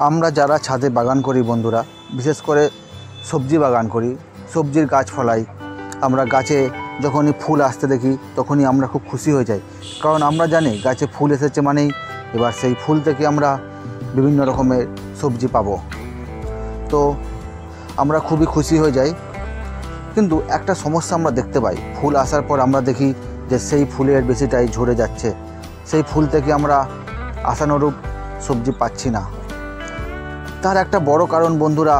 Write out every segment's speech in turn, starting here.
আমরা যারা ছাদে বাগান করি বন্ধুরা, বিশেষ করে সবজি বাগান করি, সবজির গাছ ফলাই, আমরা গাছে যখনই ফুল আসতে দেখি তখনই আমরা খুব খুশি হয়ে যাই। কারণ আমরা জানি গাছে ফুল এসেছে মানেই এবার সেই ফুল থেকে আমরা বিভিন্ন রকমের সবজি পাবো। তো আমরা খুবই খুশি হয়ে যাই। কিন্তু একটা সমস্যা আমরা দেখতে পাই, ফুল আসার পর আমরা দেখি যে সেই ফুলের বেশিটাই ঝরে যাচ্ছে, সেই ফুল থেকে আমরা আশানুরূপ সবজি পাচ্ছি না। তার একটা বড় কারণ বন্ধুরা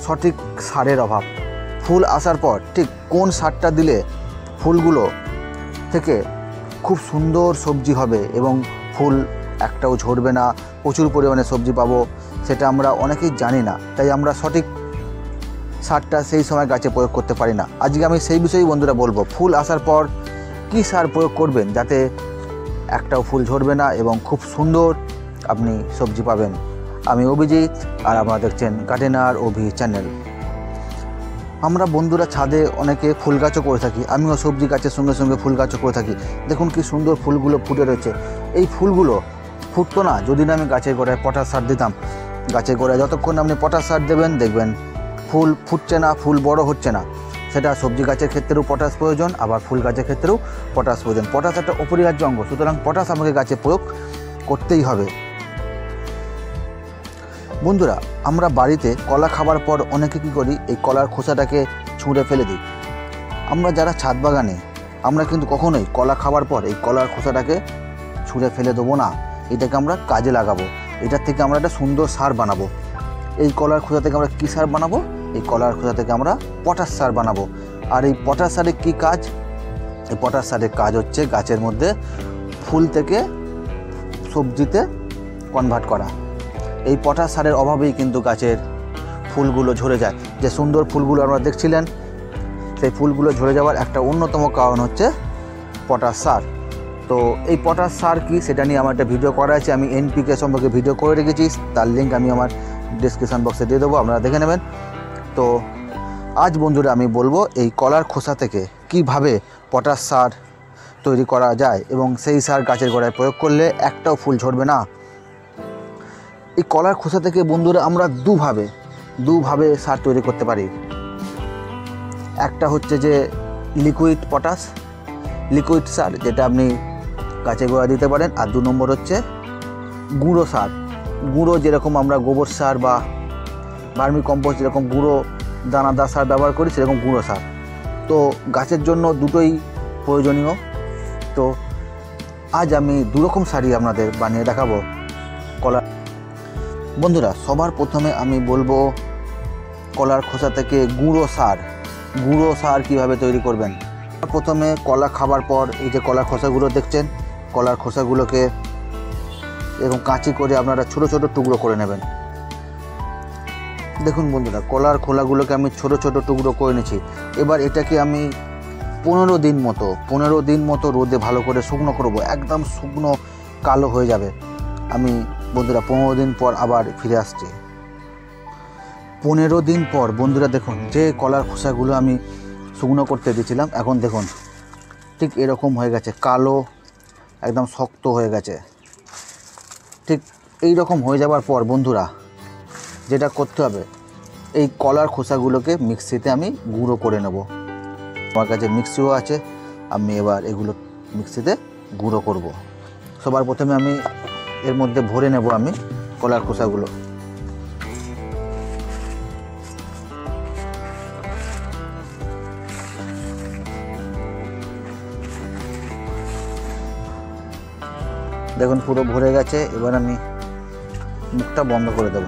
সঠিক সারের অভাব। ফুল আসার পর ঠিক কোন সারটা দিলে ফুলগুলো থেকে খুব সুন্দর সবজি হবে এবং ফুল একটাও ঝরবে না, প্রচুর পরিমাণে সবজি পাবো, সেটা আমরা অনেকেই জানি না। তাই আমরা সঠিক সারটা সেই সময় গাছে প্রয়োগ করতে পারি না। আজকে আমি সেই বিষয়েই বন্ধুরা বলবো, ফুল আসার পর কী সার প্রয়োগ করবেন যাতে একটাও ফুল ঝরবে না এবং খুব সুন্দর আপনি সবজি পাবেন। আমি অভিজিৎ আর আপনারা দেখছেন গার্ডেনার অভি চ্যানেল। আমরা বন্ধুরা ছাদে অনেকে ফুল গাছও করে থাকি, আমিও সবজি গাছের সঙ্গে সঙ্গে ফুল গাছও করে থাকি। দেখুন কি সুন্দর ফুলগুলো ফুটে রয়েছে। এই ফুলগুলো ফুটতো না যদি না আমি গাছের গোড়ায় পটাশ সার দিতাম। গাছের গোড়ায় যতক্ষণ আপনি পটাশ সার দেবেন দেখবেন ফুল ফুটছে না, ফুল বড় হচ্ছে না। সেটা সবজি গাছের ক্ষেত্রেও পটাশ প্রয়োজন, আবার ফুল গাছের ক্ষেত্রেও পটাশ প্রয়োজন। পটাশ একটা অপরিহার্য অঙ্গ, সুতরাং পটাশ আমাকে গাছে প্রয়োগ করতেই হবে। বন্ধুরা, আমরা বাড়িতে কলা খাবার পর অনেকে কী করি, এই কলার খোসাটাকে ছুঁড়ে ফেলে দিই। আমরা যারা ছাদ বাগানে, আমরা কিন্তু কখনোই কলা খাবার পর এই কলার খোসাটাকে ছুঁড়ে ফেলে দেবো না। এটাকে আমরা কাজে লাগাবো, এটার থেকে আমরা একটা সুন্দর সার বানাবো। এই কলার খোসা থেকে আমরা কী সার বানাবো? এই কলার খোসা থেকে আমরা পটাশ সার বানাবো। আর এই পটাশ সারের কী কাজ? এই পটাশ সারের কাজ হচ্ছে গাছের মধ্যে ফুল থেকে সবজিতে কনভার্ট করা। এই পটাশ সারের অভাবেই কিন্তু গাছের ফুলগুলো ঝরে যায়। যে সুন্দর ফুলগুলো আপনারা দেখছিলেন, সেই ফুলগুলো ঝরে যাওয়ার একটা অন্যতম কারণ হচ্ছে পটাশ সার। তো এই পটাশ সার কি সেটা নিয়ে আমার একটা ভিডিও করা আছে, আমি এনপিকে সম্পর্কে ভিডিও করে রেখেছি, তার লিঙ্ক আমি আমার ডিসক্রিপশন বক্সে দিয়ে দেবো, আপনারা দেখে নেবেন। তো আজ বন্ধুরা আমি বলবো এই কলার খোসা থেকে কিভাবে পটাশ সার তৈরি করা যায় এবং সেই সার গাছের গোড়ায় প্রয়োগ করলে একটাও ফুল ঝরবে না। এই কলার খোসা থেকে বন্ধুরা আমরা দুভাবে সার তৈরি করতে পারি। একটা হচ্ছে যে লিকুইড পটাশ, লিকুইড সার, যেটা আপনি গাছে গোড়া দিতে পারেন। আর 2 নম্বর হচ্ছে গুঁড়ো সার। গুঁড়ো যেরকম আমরা গোবর সার বা ভার্মি কম্পোস্ট যেরকম গুঁড়ো দানাদার সার ব্যবহার করি, সেরকম গুঁড়ো সার। তো গাছের জন্য দুটোই প্রয়োজনীয়। তো আজ আমি 2 রকম সারই আপনাদের বানিয়ে দেখাবো কলা। বন্ধুরা, সবার প্রথমে আমি বলবো কলার খোসা থেকে গুঁড়ো সার কীভাবে তৈরি করবেন। প্রথমে কলা খাবার পর এই যে কলার খোসাগুলো দেখছেন, কলার খোসাগুলোকে এরকম কাঁচি করে আপনারা ছোট ছোট টুকরো করে নেবেন। দেখুন বন্ধুরা, কলার খোলাগুলোকে আমি ছোট ছোট টুকরো করে নিয়েছি। এবার এটাকে আমি 15 দিন মতো রোদে ভালো করে শুকনো করব, একদম শুকনো কালো হয়ে যাবে। আমি বন্ধুরা 15 দিন পর আবার ফিরে আসছি। 15 দিন পর বন্ধুরা দেখুন, যে কলার খোসাগুলো আমি শুকনো করতে দিয়েছিলাম, এখন দেখুন ঠিক এরকম হয়ে গেছে, কালো একদম শক্ত হয়ে গেছে। ঠিক এই রকম হয়ে যাওয়ার পর বন্ধুরা যেটা করতে হবে, এই কলার খোসাগুলোকে মিক্সিতে আমি গুঁড়ো করে নেব। আমার কাছে মিক্সিও আছে, আমি এবার এগুলো মিক্সিতে গুঁড়ো করব। সবার প্রথমে আমি এর মধ্যে ভরে নেব আমি কলার খোসাগুলো। দেখুন পুরো ভরে গেছে। এবার আমি মুখটা বন্ধ করে দেব।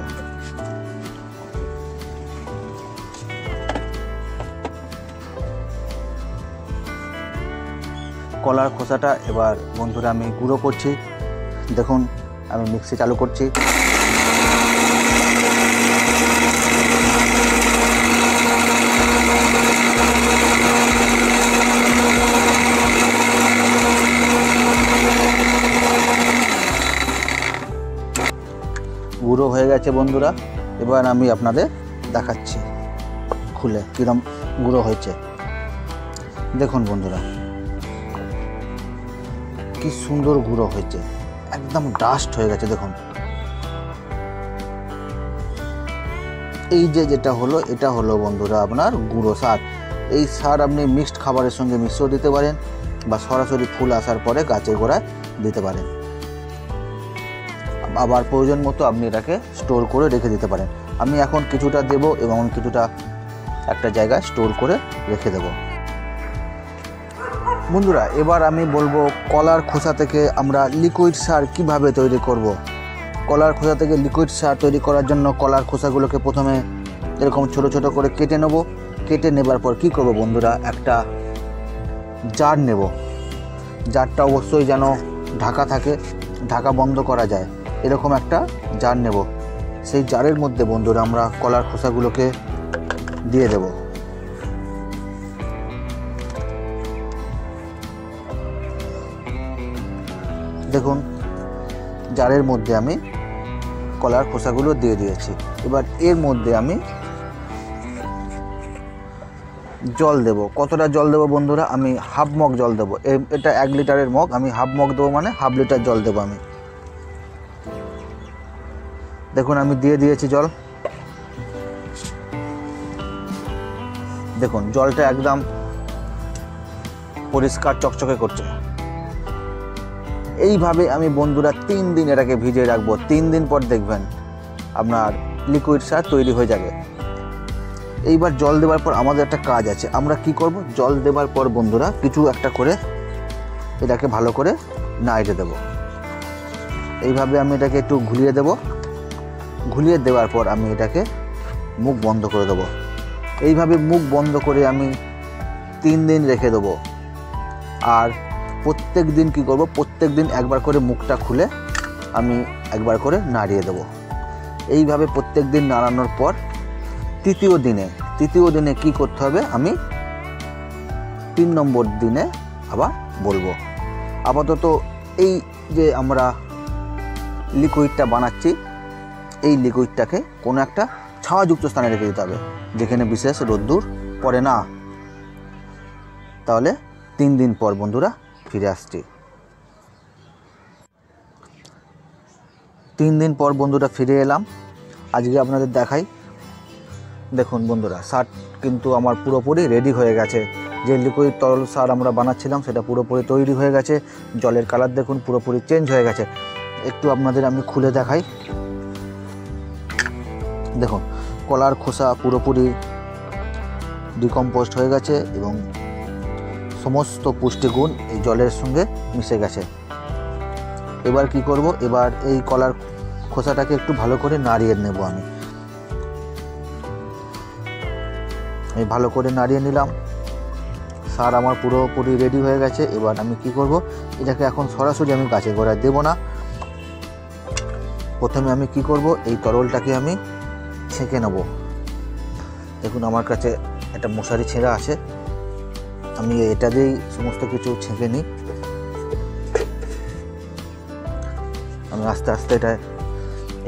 কলার খোসাটা এবার বন্ধুরা আমি গুঁড়ো করছি। দেখুন আমি মিক্সি চালু করছি। গুঁড়ো হয়ে গেছে বন্ধুরা। এবার আমি আপনাদের দেখাচ্ছি খুলে কিরম গুঁড়ো হয়েছে। দেখুন বন্ধুরা কি সুন্দর গুঁড়ো হয়েছে, একদম ডাস্ট হয়ে গেছে। দেখুন এই যে যেটা হলো, এটা হলো বন্ধুরা আপনার গুঁড়ো সার। এই সার আপনি মিক্সড খাবারের সঙ্গে মিশিয়েও দিতে পারেন বা সরাসরি ফুল আসার পরে গাছের গোড়ায় দিতে পারেন। আবার প্রয়োজন মতো আপনি এটাকে স্টোর করে রেখে দিতে পারেন। আমি এখন কিছুটা দেব এবং কিছুটা একটা জায়গায় স্টোর করে রেখে দেব। বন্ধুরা, এবার আমি বলবো কলার খোসা থেকে আমরা লিকুইড সার কিভাবে তৈরি করব। কলার খোসা থেকে লিকুইড সার তৈরি করার জন্য কলার খোসাগুলোকে প্রথমে এরকম ছোট ছোট করে কেটে নেব। কেটে নেবার পর কি করব বন্ধুরা, একটা জার নেব। জারটা অবশ্যই যেন ঢাকা থাকে, ঢাকা বন্ধ করা যায়, এরকম একটা জার নেব। সেই জারের মধ্যে বন্ধুরা আমরা কলার খোসাগুলোকে দিয়ে দেব। দেখুন, জারের মধ্যে আমি কলার খোসাগুলো দিয়ে দিয়েছি। এবার এর মধ্যে আমি জল দেব। কতটা জল দেব বন্ধুরা, আমি হাফ মগ জল দেবো। এটা 1 লিটারের মগ, আমি হাফ মগ দেবো, মানে হাফ লিটার জল দেবো আমি। দেখুন আমি দিয়ে দিয়েছি জল। দেখুন জলটা একদম পরিষ্কার চকচকে করছে। এইভাবে আমি বন্ধুরা 3 দিন এটাকে ভিজিয়ে রাখবো। 3 দিন পর দেখবেন আপনার লিকুইড সার তৈরি হয়ে যাবে। এইবার জল দেওয়ার পর আমাদের একটা কাজ আছে। আমরা কি করব, জল দেওয়ার পর বন্ধুরা কিছু একটা করে এটাকে ভালো করে নাড়িয়ে দেব। এইভাবে আমি এটাকে একটু ঘুরিয়ে দেব। ঘুরিয়ে দেওয়ার পর আমি এটাকে মুখ বন্ধ করে দেব। এইভাবে মুখ বন্ধ করে আমি 3 দিন রেখে দেবো। আর প্রত্যেক দিন কী করব, প্রত্যেক দিন একবার করে মুখটা খুলে আমি একবার করে নাড়িয়ে দেব। এইভাবে প্রত্যেক দিন নাড়ানোর পর তৃতীয় দিনে কি করতে হবে আমি 3 নম্বর দিনে আবার বলবো। আপাতত এই যে আমরা লিকুইডটা বানাচ্ছি, এই লিকুইডটাকে কোনো একটা ছায়াযুক্ত স্থানে রেখে দিতে হবে, যেখানে বিশেষ রোদ্দুর পড়ে না। তাহলে 3 দিন পর বন্ধুরা ফিরে আসছি। 3 দিন পর বন্ধুরা ফিরে এলাম। আজকে আপনাদের দেখাই। দেখুন বন্ধুরা, সার কিন্তু আমার পুরোপুরি রেডি হয়ে গেছে। যে লিকুইড তরল সার আমরা বানাচ্ছিলাম সেটা পুরোপুরি তৈরি হয়ে গেছে। জলের কালার দেখুন পুরোপুরি চেঞ্জ হয়ে গেছে। একটু আপনাদের আমি খুলে দেখাই। দেখুন কলার খোসা পুরোপুরি ডিকম্পোস্ট হয়ে গেছে এবং সমস্ত পুষ্টিগুণ এই জলের সঙ্গে মিশে গেছে। এবার কি করব, এবার এই কলার খোসাটাকে একটু ভালো করে নাড়িয়ে নেব। আমি ভালো করে নাড়িয়ে নিলাম। সার আমার পুরোপুরি রেডি হয়ে গেছে। এবার আমি কি করব, এটাকে এখন সরাসরি আমি গাছের গোড়ায় দেব না। প্রথমে আমি কি করব, এই তরলটাকে আমি ছেঁকে নেব। দেখুন আমার কাছে একটা মশারি ছেঁড়া আছে, আমি এটা দিয়েই সমস্ত কিছু ছেঁকে নিই। আমি আস্তে আস্তে এটা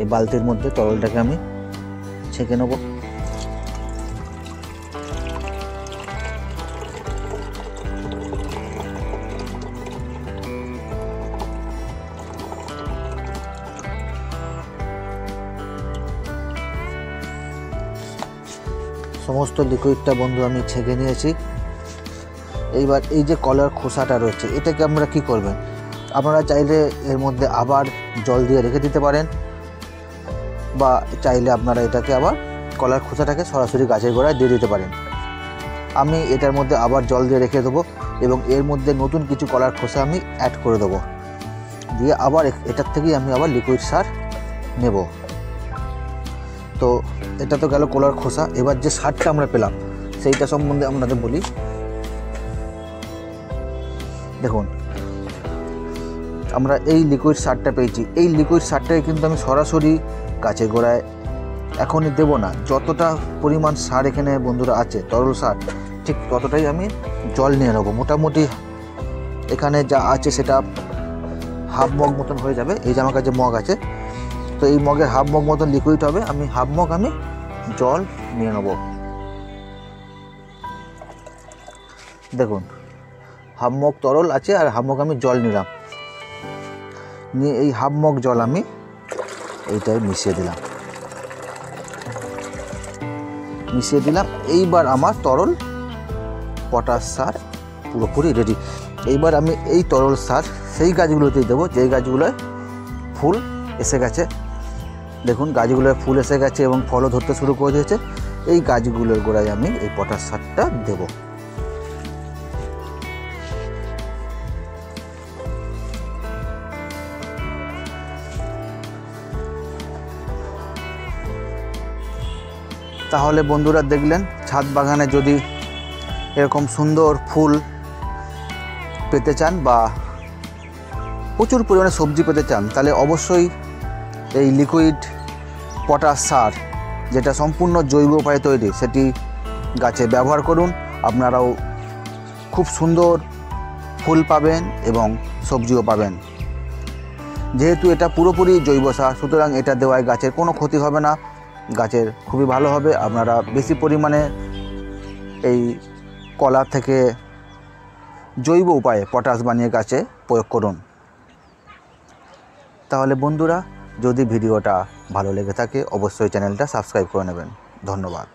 এই বালতির মধ্যে তরলটাকে আমি ছেঁকে নেব। সমস্ত লিকুইডটা বন্ধু আমি ছেঁকে নিয়েছি। এইবার এই যে কলার খোসাটা রয়েছে, এটাকে আমরা কি করবেন, আপনারা চাইলে এর মধ্যে আবার জল দিয়ে রেখে দিতে পারেন, বা চাইলে আপনারা এটাকে আবার কলার খোসাটাকে সরাসরি গাছের গোড়ায় দিয়ে দিতে পারেন। আমি এটার মধ্যে আবার জল দিয়ে রেখে দেবো এবং এর মধ্যে নতুন কিছু কলার খোসা আমি অ্যাড করে দেবো, দিয়ে আবার এটার থেকেই আমি আবার লিকুইড সার নেব। তো এটা তো গেল কলার খোসা। এবার যে সারটা আমরা পেলাম সেইটা সম্বন্ধে আপনাদের বলি। দেখুন আমরা এই লিকুইড সারটা পেয়েছি। এই লিকুইড সারটাকে কিন্তু আমি সরাসরি গাছের গোড়ায় এখনই দেব না। যতটা পরিমাণ সার এখানে বন্ধুরা আছে, তরল সার, ঠিক ততটাই আমি জল নিয়ে নেবো। মোটামুটি এখানে যা আছে সেটা হাফ মগ মতন হয়ে যাবে। এই যে আমার কাছে মগ আছে, তো এই মগের হাফ মগ মতন লিকুইড হবে। আমি হাফ মগ আমি জল নিয়ে নেব। দেখুন হাফ মগ তরল আছে আর হাফ মগ আমি জল নিলাম। নিয়ে এই হাফ মগ জল আমি এইটাই মিশিয়ে দিলাম। মিশিয়ে দিলাম। এইবার আমার তরল পটাশ সার পুরোপুরি রেডি। এইবার আমি এই তরল সার সেই গাছগুলোতেই দেবো যেই গাছগুলোয় ফুল এসে গেছে। দেখুন গাছগুলোয় ফুল এসে গেছে এবং ফলও ধরতে শুরু করে দিয়েছে। এই গাছগুলোর গোড়ায় আমি এই পটাশ সারটা দেব। তাহলে বন্ধুরা দেখলেন, ছাদ বাগানে যদি এরকম সুন্দর ফুল পেতে চান বা প্রচুর পরিমাণে সবজি পেতে চান, তাহলে অবশ্যই এই লিকুইড পটাশ সার, যেটা সম্পূর্ণ জৈব উপায়ে তৈরি, সেটি গাছে ব্যবহার করুন। আপনারাও খুব সুন্দর ফুল পাবেন এবং সবজিও পাবেন। যেহেতু এটা পুরোপুরি জৈব সার, সুতরাং এটা দেওয়ায় গাছের কোনো ক্ষতি হবে না, গাছের খুবই ভালো হবে। আপনারা বেশি পরিমাণে এই কলা থেকে জৈব উপায়ে পটাশ বানিয়ে গাছে প্রয়োগ করুন। তাহলে বন্ধুরা, যদি ভিডিওটা ভালো লেগে থাকে অবশ্যই চ্যানেলটা সাবস্ক্রাইব করে নেবেন। ধন্যবাদ।